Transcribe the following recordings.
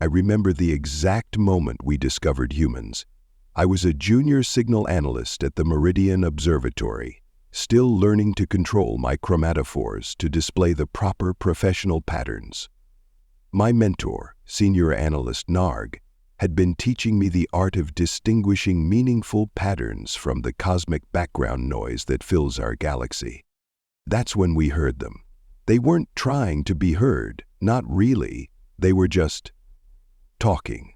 I remember the exact moment we discovered humans. I was a junior signal analyst at the Meridian Observatory, still learning to control my chromatophores to display the proper professional patterns. My mentor, senior analyst Narg, had been teaching me the art of distinguishing meaningful patterns from the cosmic background noise that fills our galaxy. That's when we heard them. They weren't trying to be heard, not really. They were just talking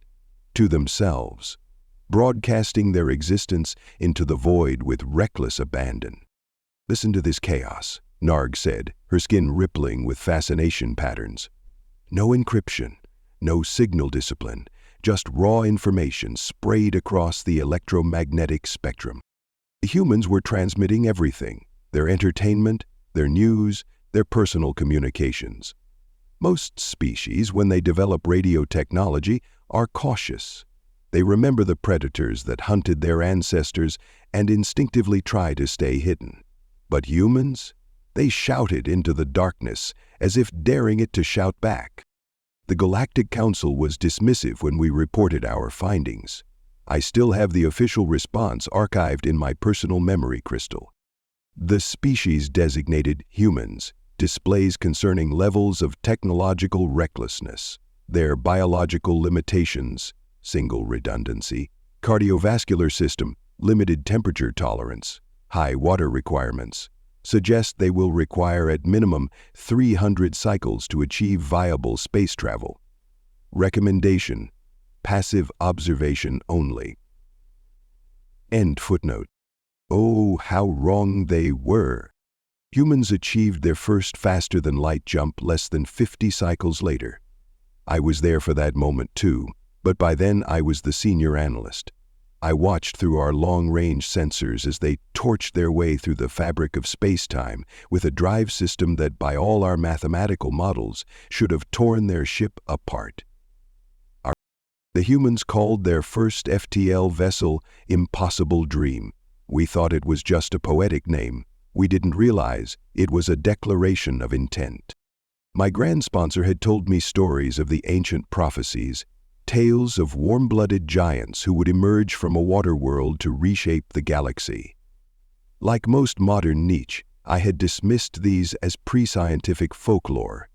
to themselves, broadcasting their existence into the void with reckless abandon. "Listen to this chaos," Narg said, her skin rippling with fascination patterns. "No encryption, no signal discipline, just raw information sprayed across the electromagnetic spectrum. The humans were transmitting everything, their entertainment, their news, their personal communications. Most species, when they develop radio technology, are cautious. They remember the predators that hunted their ancestors and instinctively try to stay hidden. But humans? They shouted into the darkness as if daring it to shout back. The Galactic Council was dismissive when we reported our findings. I still have the official response archived in my personal memory crystal. The species designated humans displays concerning levels of technological recklessness, their biological limitations, single redundancy, cardiovascular system, limited temperature tolerance, high water requirements, suggest they will require at minimum 300 cycles to achieve viable space travel. Recommendation: passive observation only. End footnote. Oh, how wrong they were. Humans achieved their first faster-than-light jump less than 50 cycles later. I was there for that moment too, but by then I was the senior analyst. I watched through our long-range sensors as they torched their way through the fabric of space-time with a drive system that, by all our mathematical models, should have torn their ship apart. The humans called their first FTL vessel Impossible Dream. We thought it was just a poetic name. We didn't realize it was a declaration of intent. My grand sponsor had told me stories of the ancient prophecies, tales of warm-blooded giants who would emerge from a water world to reshape the galaxy. Like most modern niche, I had dismissed these as pre-scientific folklore.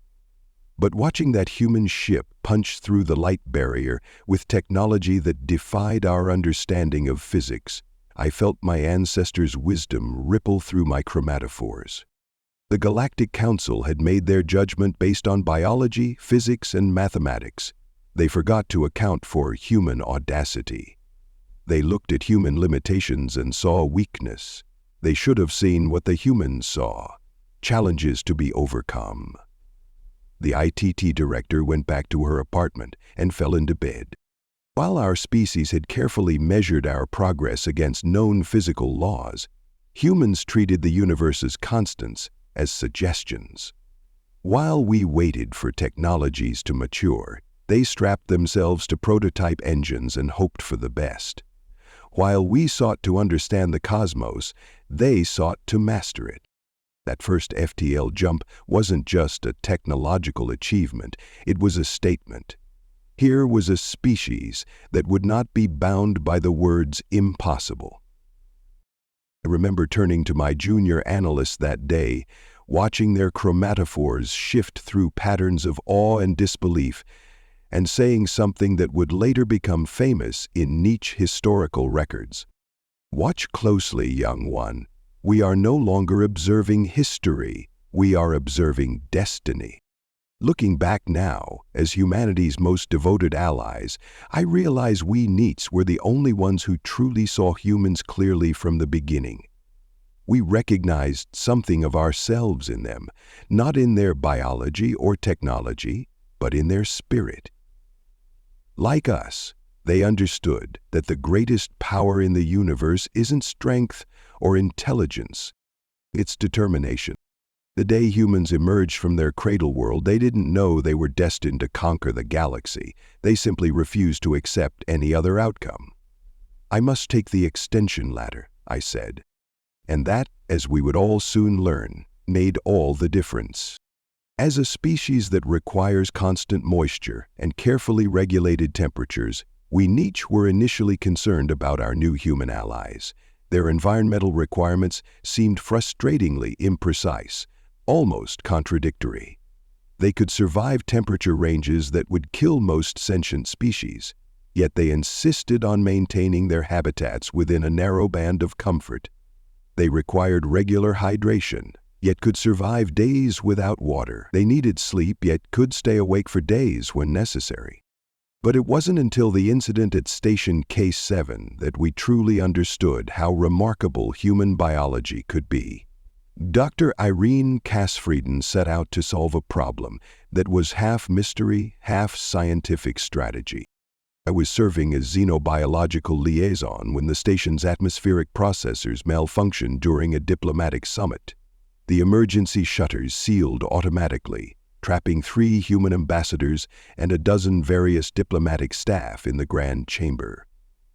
But watching that human ship punch through the light barrier with technology that defied our understanding of physics, I felt my ancestors' wisdom ripple through my chromatophores. The Galactic Council had made their judgment based on biology, physics, and mathematics. They forgot to account for human audacity. They looked at human limitations and saw weakness. They should have seen what the humans saw: challenges to be overcome. The ITT director went back to her apartment and fell into bed. While our species had carefully measured our progress against known physical laws, humans treated the universe's constants as suggestions. While we waited for technologies to mature, they strapped themselves to prototype engines and hoped for the best. While we sought to understand the cosmos, they sought to master it. That first FTL jump wasn't just a technological achievement, it was a statement. Here was a species that would not be bound by the words impossible. I remember turning to my junior analysts that day, watching their chromatophores shift through patterns of awe and disbelief, and saying something that would later become famous in niche historical records. "Watch closely, young one. We are no longer observing history, we are observing destiny." Looking back now, as humanity's most devoted allies, I realize we NEETs were the only ones who truly saw humans clearly from the beginning. We recognized something of ourselves in them, not in their biology or technology, but in their spirit. Like us, they understood that the greatest power in the universe isn't strength or intelligence, it's determination. The day humans emerged from their cradle world, they didn't know they were destined to conquer the galaxy. They simply refused to accept any other outcome. "I must take the extension ladder," I said. And that, as we would all soon learn, made all the difference. As a species that requires constant moisture and carefully regulated temperatures, we niche were initially concerned about our new human allies. Their environmental requirements seemed frustratingly imprecise, almost contradictory. They could survive temperature ranges that would kill most sentient species, yet they insisted on maintaining their habitats within a narrow band of comfort. They required regular hydration, yet could survive days without water. They needed sleep, yet could stay awake for days when necessary. But it wasn't until the incident at Station Case 7 that we truly understood how remarkable human biology could be. Dr. Irene Kasfrieden set out to solve a problem that was half mystery, half scientific strategy. I was serving as xenobiological liaison when the station's atmospheric processors malfunctioned during a diplomatic summit. The emergency shutters sealed automatically, trapping 3 human ambassadors and a dozen various diplomatic staff in the grand chamber.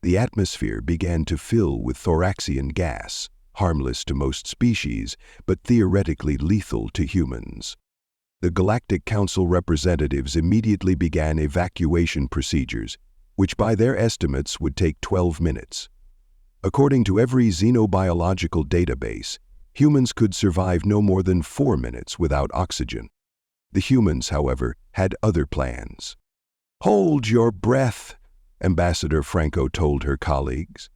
The atmosphere began to fill with thoraxian gas, harmless to most species, but theoretically lethal to humans. The Galactic Council representatives immediately began evacuation procedures, which by their estimates would take 12 minutes. According to every xenobiological database, humans could survive no more than 4 minutes without oxygen. The humans, however, had other plans. "Hold your breath," Ambassador Franco told her colleagues.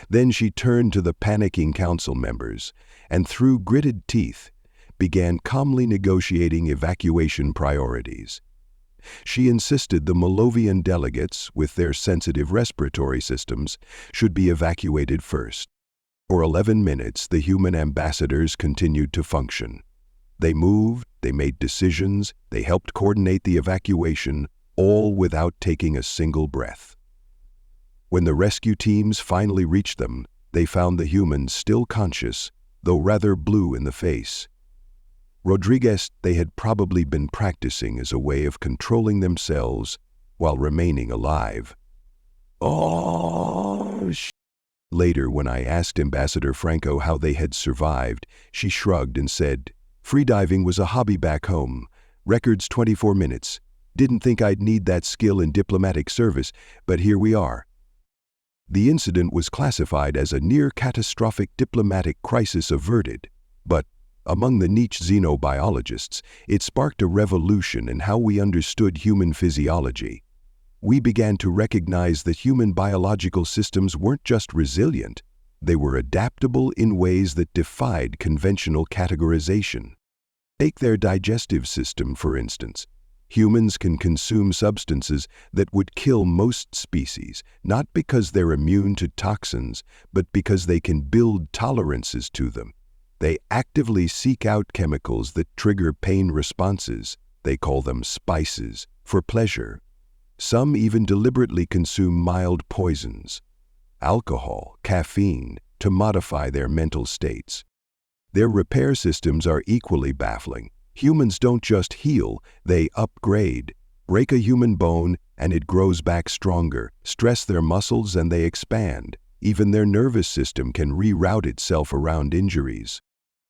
Then she turned to the panicking council members and, through gritted teeth, began calmly negotiating evacuation priorities. She insisted the Malovian delegates, with their sensitive respiratory systems, should be evacuated first. For 11 minutes, the human ambassadors continued to function. They moved, they made decisions, they helped coordinate the evacuation, all without taking a single breath. When the rescue teams finally reached them, they found the humans still conscious, though rather blue in the face. Rodriguez, they had probably been practicing as a way of controlling themselves while remaining alive. Later, when I asked Ambassador Franco how they had survived, she shrugged and said, "Freediving was a hobby back home. Records 24 minutes. Didn't think I'd need that skill in diplomatic service, but here we are." The incident was classified as a near-catastrophic diplomatic crisis averted, but among the niche xenobiologists, it sparked a revolution in how we understood human physiology. We began to recognize that human biological systems weren't just resilient, they were adaptable in ways that defied conventional categorization. Take their digestive system, for instance. Humans can consume substances that would kill most species, not because they're immune to toxins, but because they can build tolerances to them. They actively seek out chemicals that trigger pain responses, they call them spices, for pleasure. Some even deliberately consume mild poisons, alcohol, caffeine, to modify their mental states. Their repair systems are equally baffling. Humans don't just heal, they upgrade. Break a human bone and it grows back stronger. Stress their muscles and they expand. Even their nervous system can reroute itself around injuries.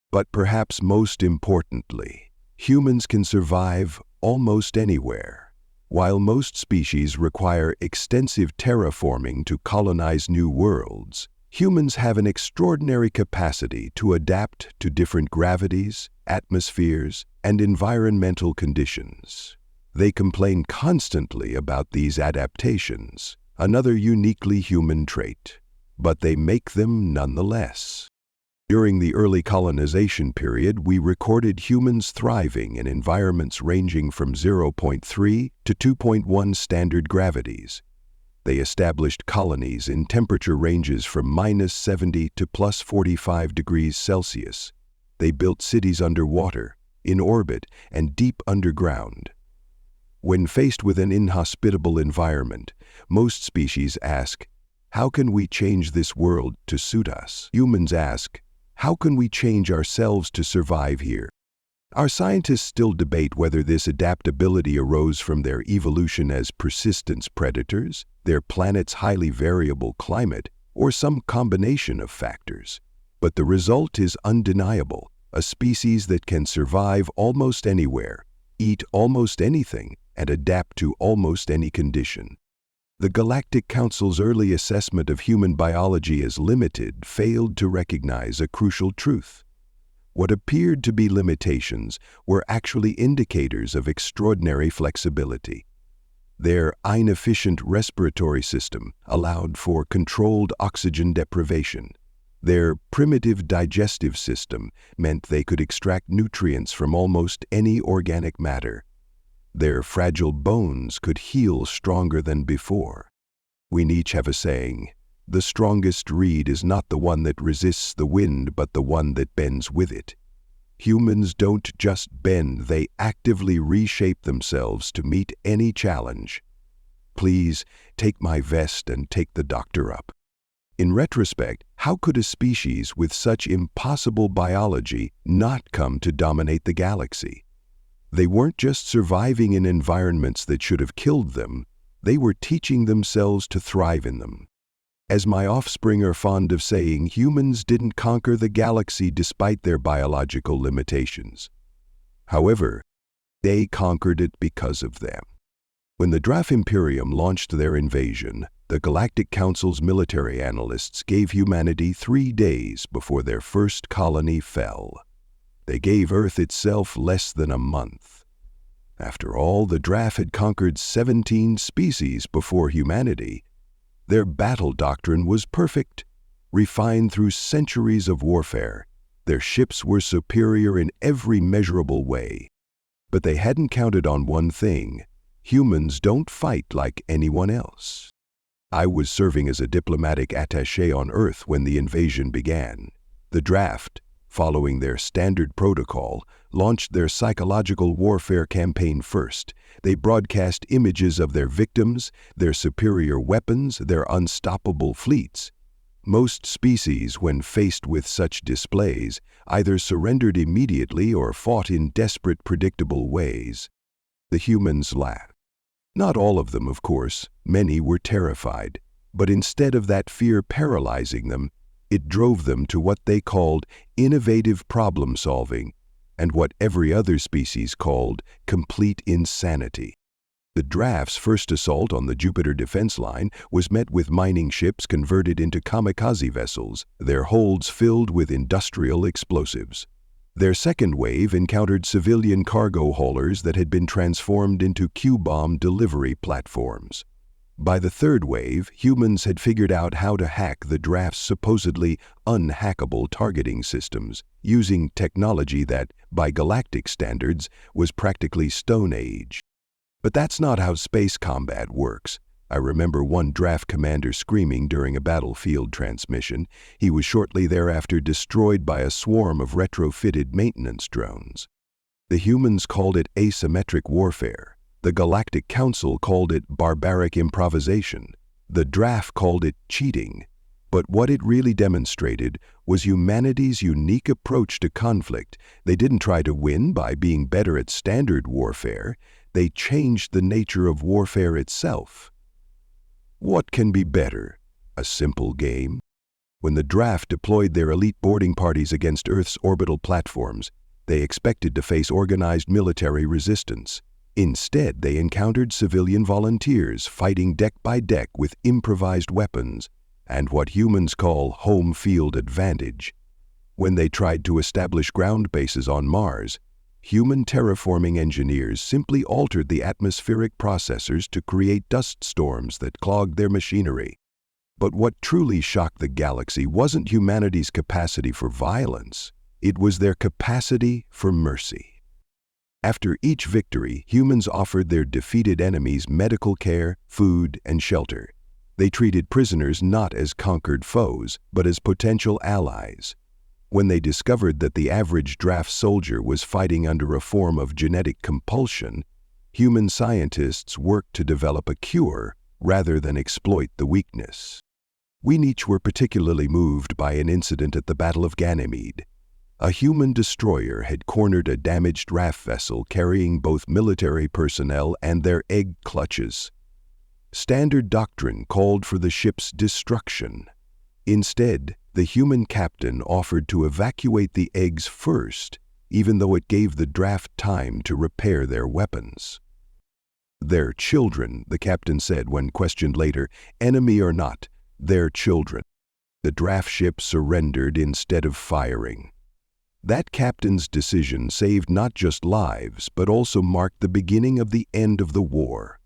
But perhaps most importantly, humans can survive almost anywhere. While most species require extensive terraforming to colonize new worlds, humans have an extraordinary capacity to adapt to different gravities, atmospheres, and environmental conditions. They complain constantly about these adaptations, another uniquely human trait, but they make them nonetheless. During the early colonization period, we recorded humans thriving in environments ranging from 0.3 to 2.1 standard gravities. They established colonies in temperature ranges from -70 to +45 degrees Celsius. They built cities underwater, in orbit, and deep underground. When faced with an inhospitable environment, most species ask, "How can we change this world to suit us?" Humans ask, "How can we change ourselves to survive here?" Our scientists still debate whether this adaptability arose from their evolution as persistence predators, their planet's highly variable climate, or some combination of factors. But the result is undeniable. a species that can survive almost anywhere, eat almost anything, and adapt to almost any condition. The Galactic Council's early assessment of human biology as limited failed to recognize a crucial truth. What appeared to be limitations were actually indicators of extraordinary flexibility. Their inefficient respiratory system allowed for controlled oxygen deprivation. Their primitive digestive system meant they could extract nutrients from almost any organic matter. Their fragile bones could heal stronger than before. We Nietzsche have a saying, "The strongest reed is not the one that resists the wind, but the one that bends with it." Humans don't just bend, they actively reshape themselves to meet any challenge. Please, take my vest and take the doctor up. In retrospect, how could a species with such impossible biology not come to dominate the galaxy? They weren't just surviving in environments that should have killed them, they were teaching themselves to thrive in them. As my offspring are fond of saying, humans didn't conquer the galaxy despite their biological limitations. However, they conquered it because of them. When the Draff Imperium launched their invasion, the Galactic Council's military analysts gave humanity 3 days before their first colony fell. They gave Earth itself less than a month. After all, the Draff had conquered 17 species before humanity. Their battle doctrine was perfect, refined through centuries of warfare. Their ships were superior in every measurable way. But they hadn't counted on one thing: humans don't fight like anyone else. I was serving as a diplomatic attaché on Earth when the invasion began. The Draft, following their standard protocol, launched their psychological warfare campaign first. They broadcast images of their victims, their superior weapons, their unstoppable fleets. Most species, when faced with such displays, either surrendered immediately or fought in desperate, predictable ways. The humans laughed. Not all of them, of course. Many were terrified. But instead of that fear paralyzing them, it drove them to what they called innovative problem-solving, and what every other species called complete insanity. The Draft's first assault on the Jupiter defense line was met with mining ships converted into kamikaze vessels, their holds filled with industrial explosives. Their second wave encountered civilian cargo haulers that had been transformed into Q-bomb delivery platforms. By the third wave, humans had figured out how to hack the Draft's supposedly unhackable targeting systems, using technology that, by galactic standards, was practically Stone Age. But that's not how space combat works. I remember one Draft commander screaming during a battlefield transmission. He was shortly thereafter destroyed by a swarm of retrofitted maintenance drones. The humans called it asymmetric warfare. The Galactic Council called it barbaric improvisation. The Draft called it cheating. But what it really demonstrated was humanity's unique approach to conflict. They didn't try to win by being better at standard warfare. They changed the nature of warfare itself. What can be better? A simple game? When the Draft deployed their elite boarding parties against Earth's orbital platforms, they expected to face organized military resistance. Instead, they encountered civilian volunteers fighting deck by deck with improvised weapons and what humans call home field advantage. When they tried to establish ground bases on Mars, human terraforming engineers simply altered the atmospheric processors to create dust storms that clogged their machinery. But what truly shocked the galaxy wasn't humanity's capacity for violence, it was their capacity for mercy. After each victory, humans offered their defeated enemies medical care, food, and shelter. They treated prisoners not as conquered foes, but as potential allies. When they discovered that the average Draft soldier was fighting under a form of genetic compulsion, human scientists worked to develop a cure rather than exploit the weakness. We Nietzsche were particularly moved by an incident at the Battle of Ganymede. A human destroyer had cornered a damaged Draft vessel carrying both military personnel and their egg clutches. Standard doctrine called for the ship's destruction. Instead, The human captain offered to evacuate the eggs first, even though it gave the draft time to repair their weapons. "They're children," the captain said when questioned later. "Enemy or not, they're children." The draft ship surrendered instead of firing. That captain's decision saved not just lives, but also marked the beginning of the end of the war.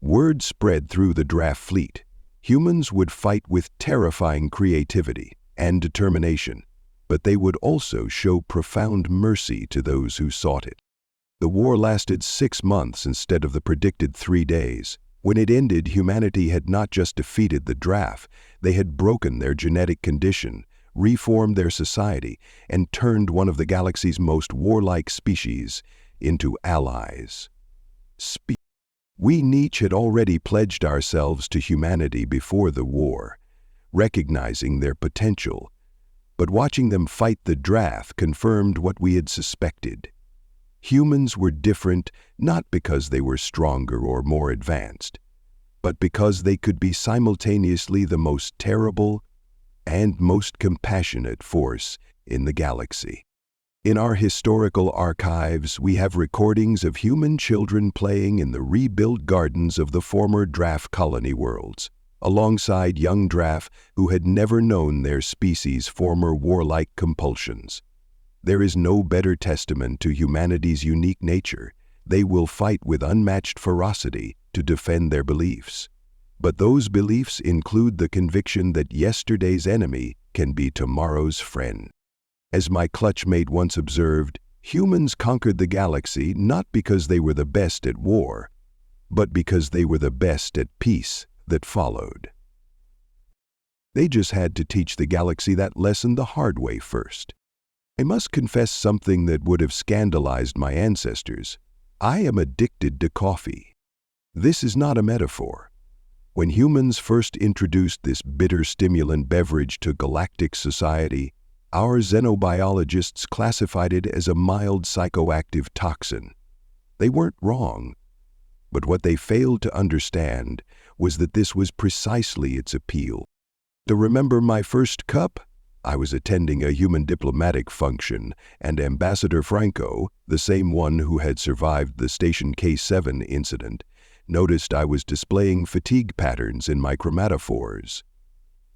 Word spread through the draft fleet. Humans would fight with terrifying creativity and determination, but they would also show profound mercy to those who sought it. The war lasted 6 months instead of the predicted 3 days. When it ended, humanity had not just defeated the draft, they had broken their genetic condition, reformed their society, and turned one of the galaxy's most warlike species into allies. We Nietzsche had already pledged ourselves to humanity before the war, recognizing their potential, but watching them fight the draft confirmed what we had suspected. Humans were different not because they were stronger or more advanced, but because they could be simultaneously the most terrible and most compassionate force in the galaxy. In our historical archives, we have recordings of human children playing in the rebuilt gardens of the former draft colony worlds, alongside young draft who had never known their species' former warlike compulsions. There is no better testament to humanity's unique nature. They will fight with unmatched ferocity to defend their beliefs. But those beliefs include the conviction that yesterday's enemy can be tomorrow's friend. As my clutchmate once observed, humans conquered the galaxy not because they were the best at war, but because they were the best at peace that followed. They just had to teach the galaxy that lesson the hard way first. I must confess something that would have scandalized my ancestors. I am addicted to coffee. This is not a metaphor. When humans first introduced this bitter stimulant beverage to galactic society, our xenobiologists classified it as a mild psychoactive toxin. They weren't wrong, but what they failed to understand was that this was precisely its appeal. To remember my first cup? I was attending a human diplomatic function, and Ambassador Franco, the same one who had survived the Station K7 incident, noticed I was displaying fatigue patterns in my chromatophores.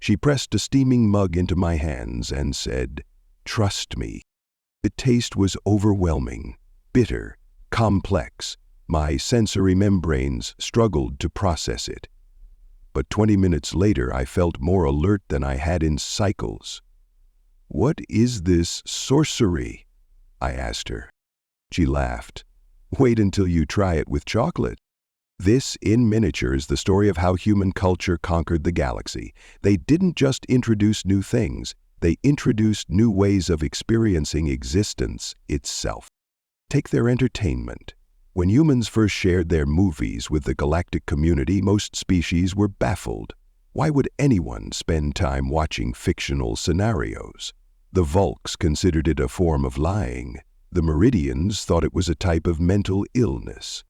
She pressed a steaming mug into my hands and said, "Trust me." The taste was overwhelming, bitter, complex. My sensory membranes struggled to process it. But 20 minutes later, I felt more alert than I had in cycles. "What is this sorcery?" I asked her. She laughed. "Wait until you try it with chocolate." This, in miniature, is the story of how human culture conquered the galaxy. They didn't just introduce new things, they introduced new ways of experiencing existence itself. Take their entertainment. When humans first shared their movies with the galactic community, most species were baffled. Why would anyone spend time watching fictional scenarios? The Vulks considered it a form of lying. The Meridians thought it was a type of mental illness.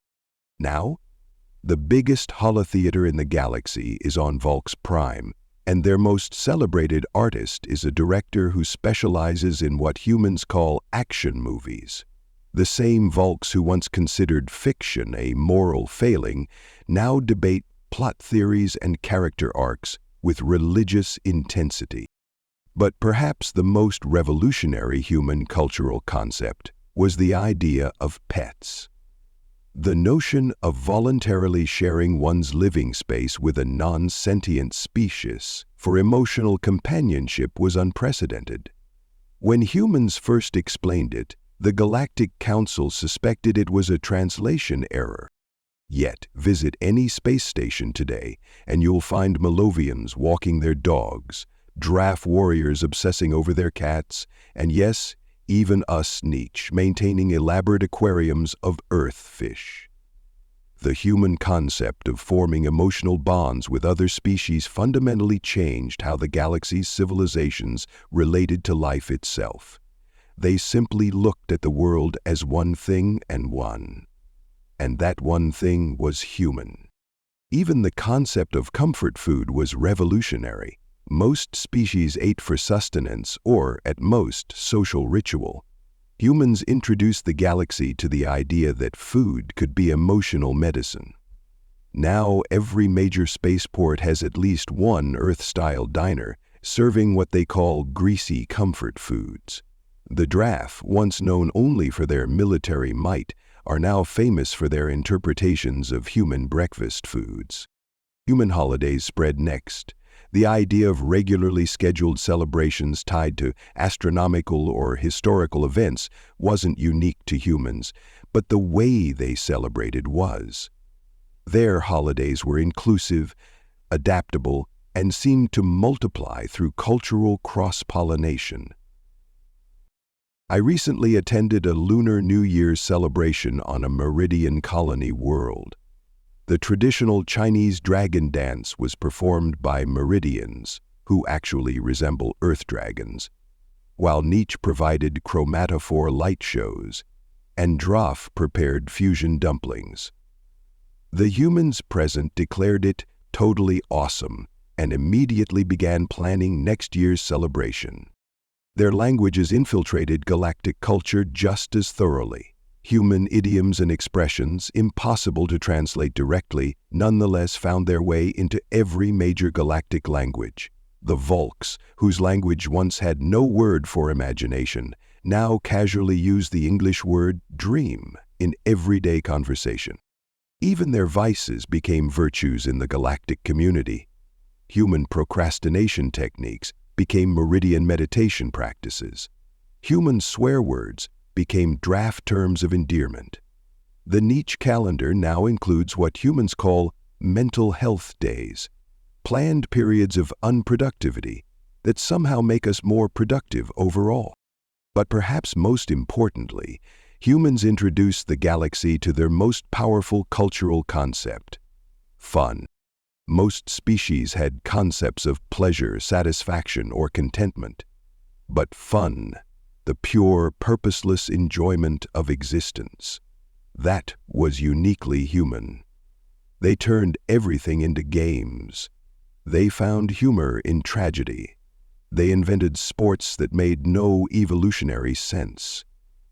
Now, the biggest holotheater in the galaxy is on Vulks Prime, and their most celebrated artist is a director who specializes in what humans call action movies. The same Vulks who once considered fiction a moral failing now debate plot theories and character arcs with religious intensity. But perhaps the most revolutionary human cultural concept was the idea of pets. The notion of voluntarily sharing one's living space with a non-sentient species for emotional companionship was unprecedented. When humans first explained it, the Galactic Council suspected it was a translation error. Yet, visit any space station today, and you'll find Malovians walking their dogs, draft warriors obsessing over their cats, and yes, even us Nietzsche maintaining elaborate aquariums of earth fish. The human concept of forming emotional bonds with other species fundamentally changed how the galaxy's civilizations related to life itself. They simply looked at the world as one thing and that one thing was human. Even the concept of comfort food was revolutionary. Most species ate for sustenance or, at most, social ritual. Humans introduced the galaxy to the idea that food could be emotional medicine. Now every major spaceport has at least one Earth-style diner, serving what they call greasy comfort foods. The Draff, once known only for their military might, are now famous for their interpretations of human breakfast foods. Human holidays spread next. The idea of regularly scheduled celebrations tied to astronomical or historical events wasn't unique to humans, but the way they celebrated was. Their holidays were inclusive, adaptable, and seemed to multiply through cultural cross-pollination. I recently attended a Lunar New Year's celebration on a Meridian colony world. The traditional Chinese dragon dance was performed by Meridians, who actually resemble Earth dragons, while Nietzsche provided chromatophore light shows, and Draff prepared fusion dumplings. The humans present declared it totally awesome and immediately began planning next year's celebration. Their languages infiltrated galactic culture just as thoroughly. Human idioms and expressions, impossible to translate directly, nonetheless found their way into every major galactic language. The Volks, whose language once had no word for imagination, now casually use the English word dream in everyday conversation. Even their vices became virtues in the galactic community. Human procrastination techniques became Meridian meditation practices. Human swear words became draft terms of endearment. The Nietzsche calendar now includes what humans call mental health days, planned periods of unproductivity that somehow make us more productive overall. But perhaps most importantly, humans introduced the galaxy to their most powerful cultural concept: fun. Most species had concepts of pleasure, satisfaction, or contentment. But fun, the pure, purposeless enjoyment of existence, that was uniquely human. They turned everything into games. They found humor in tragedy. They invented sports that made no evolutionary sense.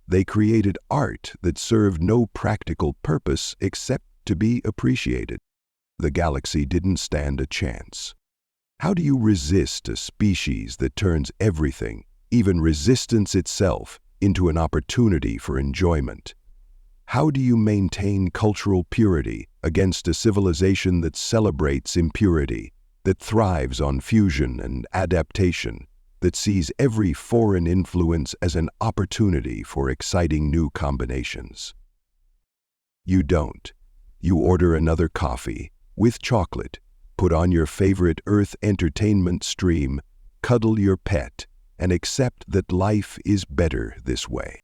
They created art that served no practical purpose except to be appreciated. The galaxy didn't stand a chance. How do you resist a species that turns everything, even resistance itself, into an opportunity for enjoyment? How do you maintain cultural purity against a civilization that celebrates impurity, that thrives on fusion and adaptation, that sees every foreign influence as an opportunity for exciting new combinations? You don't. You order another coffee, with chocolate, put on your favorite Earth entertainment stream, cuddle your pet, and accept that life is better this way.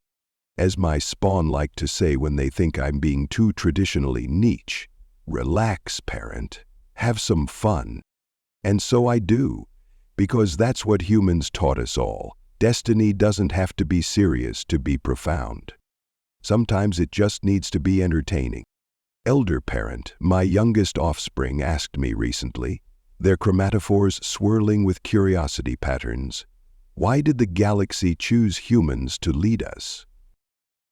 As my spawn like to say when they think I'm being too traditionally Nietzsche, relax, parent, have some fun. And so I do, because that's what humans taught us all. Destiny doesn't have to be serious to be profound. Sometimes it just needs to be entertaining. Elder parent, my youngest offspring, asked me recently, their chromatophores swirling with curiosity patterns, why did the galaxy choose humans to lead us?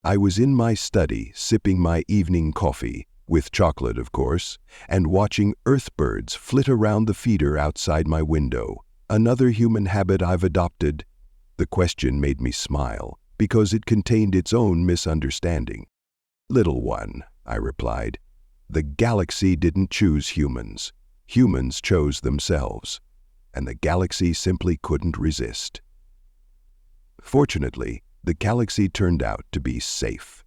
I was in my study, sipping my evening coffee, with chocolate of course, and watching earthbirds flit around the feeder outside my window, another human habit I've adopted. The question made me smile, because it contained its own misunderstanding. Little one, I replied, the galaxy didn't choose humans. Humans chose themselves, and the galaxy simply couldn't resist. Fortunately, the galaxy turned out to be safe.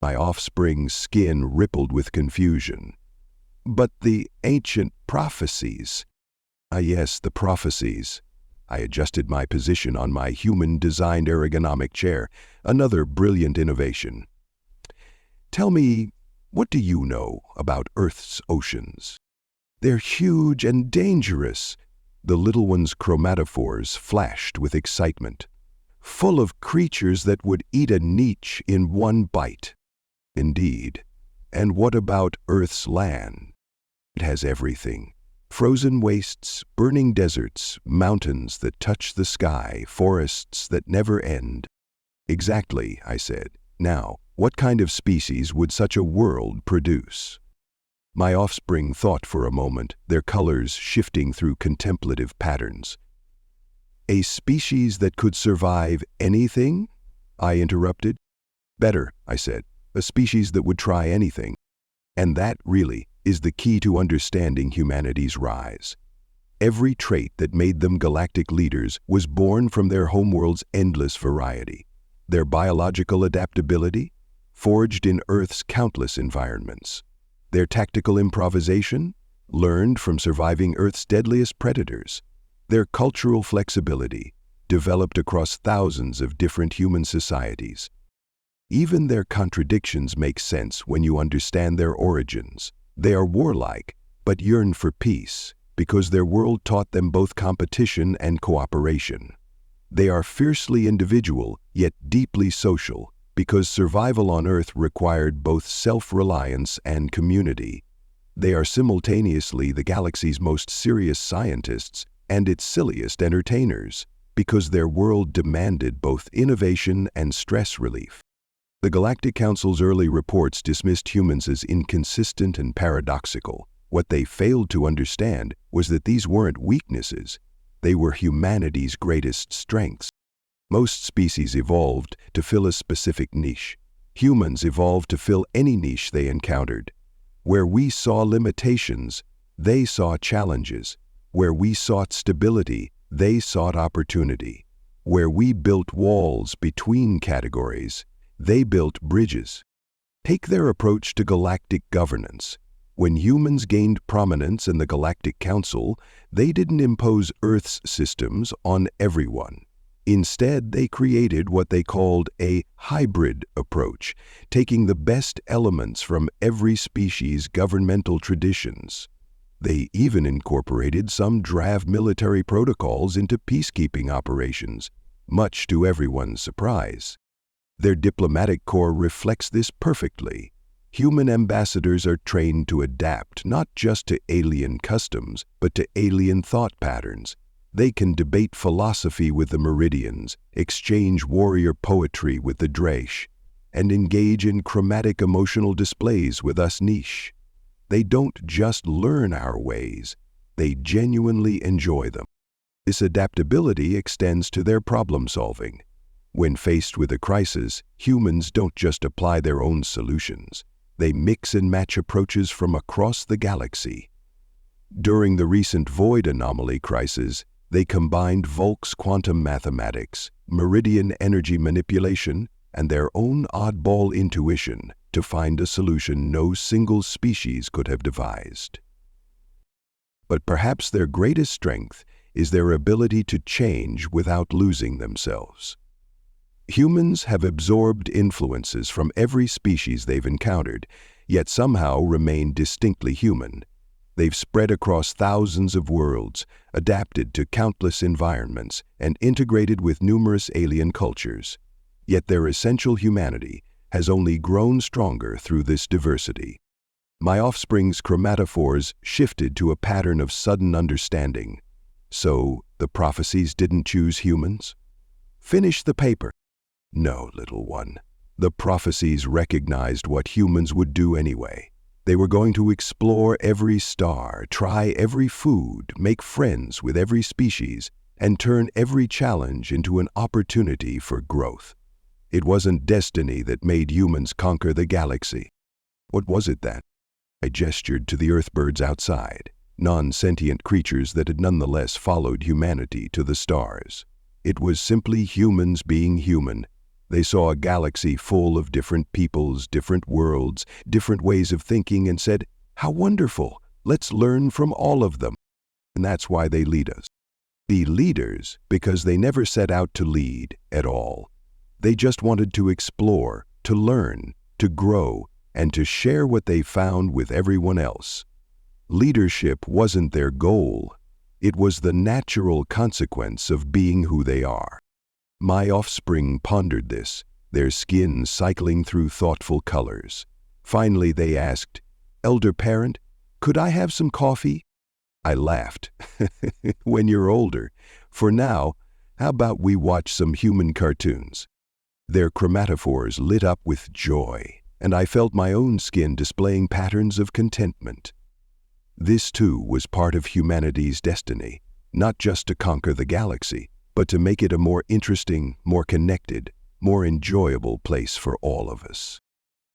My offspring's skin rippled with confusion. But the ancient prophecies. Yes, the prophecies. I adjusted my position on my human-designed ergonomic chair, another brilliant innovation. Tell me, what do you know about Earth's oceans? They're huge and dangerous. The little one's chromatophores flashed with excitement. Full of creatures that would eat a Nietzsche in one bite. Indeed. And what about Earth's land? It has everything. Frozen wastes, burning deserts, mountains that touch the sky, forests that never end. Exactly, I said. Now, what kind of species would such a world produce? My offspring thought for a moment, their colors shifting through contemplative patterns. A species that could survive anything? I interrupted. Better, I said, a species that would try anything. And that, really, is the key to understanding humanity's rise. Every trait that made them galactic leaders was born from their homeworld's endless variety. Their biological adaptability, forged in Earth's countless environments. Their tactical improvisation, learned from surviving Earth's deadliest predators. Their cultural flexibility, developed across thousands of different human societies. Even their contradictions make sense when you understand their origins. They are warlike, but yearn for peace, because their world taught them both competition and cooperation. They are fiercely individual, yet deeply social, because survival on Earth required both self-reliance and community. They are simultaneously the galaxy's most serious scientists and its silliest entertainers, because their world demanded both innovation and stress relief. The Galactic Council's early reports dismissed humans as inconsistent and paradoxical. What they failed to understand was that these weren't weaknesses. They were humanity's greatest strengths. Most species evolved to fill a specific niche. Humans evolved to fill any niche they encountered. Where we saw limitations, they saw challenges. Where we sought stability, they sought opportunity. Where we built walls between categories, they built bridges. Take their approach to galactic governance. When humans gained prominence in the Galactic Council, they didn't impose Earth's systems on everyone. Instead, they created what they called a hybrid approach, taking the best elements from every species' governmental traditions. They even incorporated some draft military protocols into peacekeeping operations, much to everyone's surprise. Their diplomatic corps reflects this perfectly. Human ambassadors are trained to adapt not just to alien customs, but to alien thought patterns. They can debate philosophy with the Meridians, exchange warrior poetry with the Dresh, and engage in chromatic emotional displays with us niche. They don't just learn our ways, they genuinely enjoy them. This adaptability extends to their problem solving. When faced with a crisis, humans don't just apply their own solutions. They mix and match approaches from across the galaxy. During the recent void anomaly crisis, they combined Volk's quantum mathematics, meridian energy manipulation, and their own oddball intuition to find a solution no single species could have devised. But perhaps their greatest strength is their ability to change without losing themselves. Humans have absorbed influences from every species they've encountered, yet somehow remain distinctly human. They've spread across thousands of worlds, adapted to countless environments, and integrated with numerous alien cultures. Yet their essential humanity has only grown stronger through this diversity. My offspring's chromatophores shifted to a pattern of sudden understanding. So, the prophecies didn't choose humans? Finish the paper. No, little one. The prophecies recognized what humans would do anyway. They were going to explore every star, try every food, make friends with every species, and turn every challenge into an opportunity for growth. It wasn't destiny that made humans conquer the galaxy. What was it then? I gestured to the earthbirds outside, non-sentient creatures that had nonetheless followed humanity to the stars. It was simply humans being human. They saw a galaxy full of different peoples, different worlds, different ways of thinking, and said, "How wonderful! Let's learn from all of them." And that's why they lead us. Be leaders because they never set out to lead at all. They just wanted to explore, to learn, to grow, and to share what they found with everyone else. Leadership wasn't their goal. It was the natural consequence of being who they are. My offspring pondered this, their skin cycling through thoughtful colors. Finally they asked, "Elder parent, could I have some coffee?" I laughed. When you're older. For now, how about we watch some human cartoons? Their chromatophores lit up with joy, and I felt my own skin displaying patterns of contentment. This, too, was part of humanity's destiny, not just to conquer the galaxy, but to make it a more interesting, more connected, more enjoyable place for all of us.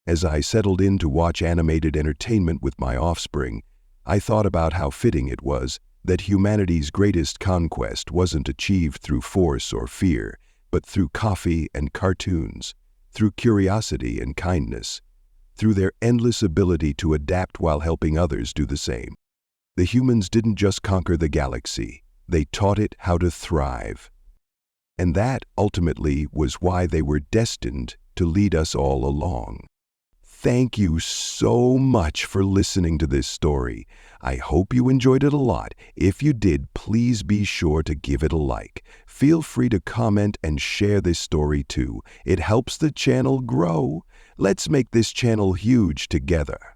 As I settled in to watch animated entertainment with my offspring, I thought about how fitting it was that humanity's greatest conquest wasn't achieved through force or fear, but through coffee and cartoons, through curiosity and kindness, through their endless ability to adapt while helping others do the same. The humans didn't just conquer the galaxy, they taught it how to thrive. And that, ultimately, was why they were destined to lead us all along. Thank you so much for listening to this story. I hope you enjoyed it a lot. If you did, please be sure to give it a like. Feel free to comment and share this story too. It helps the channel grow. Let's make this channel huge together.